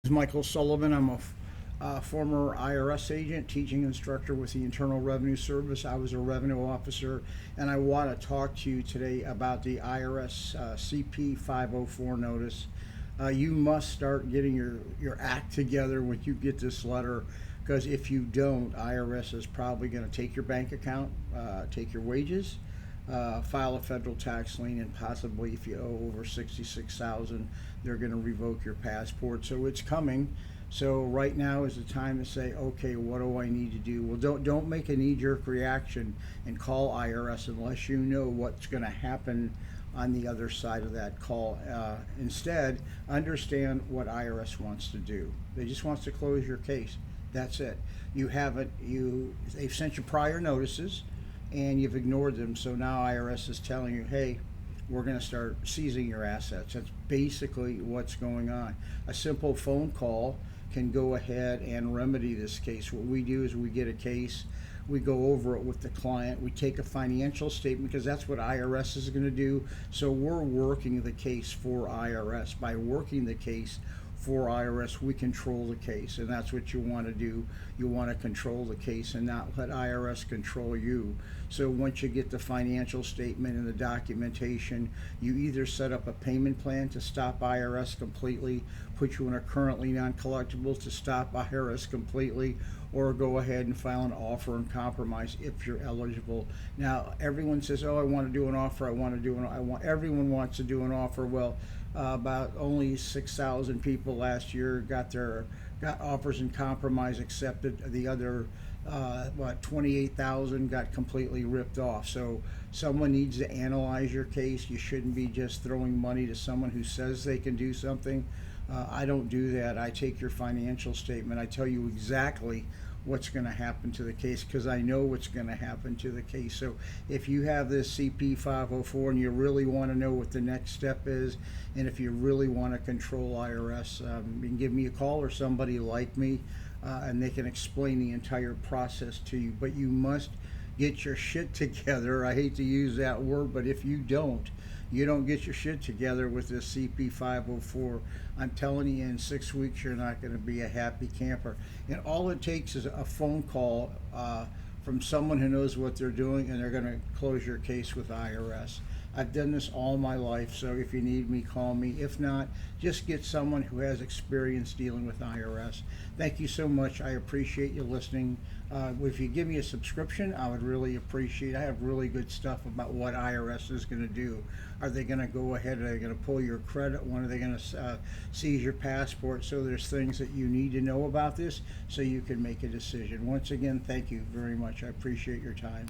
Is Michael Sullivan. I'm a former IRS agent, teaching instructor with the Internal Revenue Service. I was a revenue officer, and I want to talk to you today about the IRS CP 504 notice. You must start getting your act together when you get this letter, because if you don't, IRS is probably going to take your bank account, take your wages, file a federal tax lien, and possibly if you owe over 66,000, they're going to revoke your passport. So it's coming. So right now is the time to say, okay, what do I need to do? Well, don't make a knee-jerk reaction and call IRS unless you know what's going to happen on the other side of that call. Instead, understand what IRS wants to do. They just wants to close your case. That's it. They've sent you prior notices and you've ignored them. So now IRS is telling you, hey, we're going to start seizing your assets. That's basically what's going on. A simple phone call can go ahead and remedy this case. What we do is we get a case, we go over it with the client, we take a financial statement, because that's what IRS is going to do. So we're working the case for IRS. By working the case for IRS, we control the case, and that's what you want to do. You want to control the case and not let IRS control you. So once you get the financial statement and the documentation, you either set up a payment plan to stop IRS completely, put you in a currently non-collectible to stop IRS completely, or go ahead and file an offer and compromise if you're eligible. Now, everyone says, oh, I want to do an offer, everyone wants to do an offer. Well, about only 6,000 people last year got offers and compromise accepted. The other 28,000 got completely ripped off. So someone needs to analyze your case. You shouldn't be just throwing money to someone who says they can do something. I don't do that. I take your financial statement. I tell you exactly what's going to happen to the case, because I know what's going to happen to the case. So if you have this CP 504 and you really want to know what the next step is, and if you really want to control IRS, you can give me a call or somebody like me, and they can explain the entire process to you. But you must get your shit together. I hate to use that word, but if you don't get your shit together with this CP 504, I'm telling you, in 6 weeks, you're not going to be a happy camper. And all it takes is a phone call from someone who knows what they're doing, and they're going to close your case with IRS. I've done this all my life, so if you need me, call me. If not, just get someone who has experience dealing with IRS. Thank you so much. I appreciate you listening. If you give me a subscription, I would really appreciate it. I have really good stuff about what IRS is going to do. Are they going to go ahead? Are they going to pull your credit? When are they going to seize your passport? So there's things that you need to know about this so you can make a decision. Once again, thank you very much. I appreciate your time.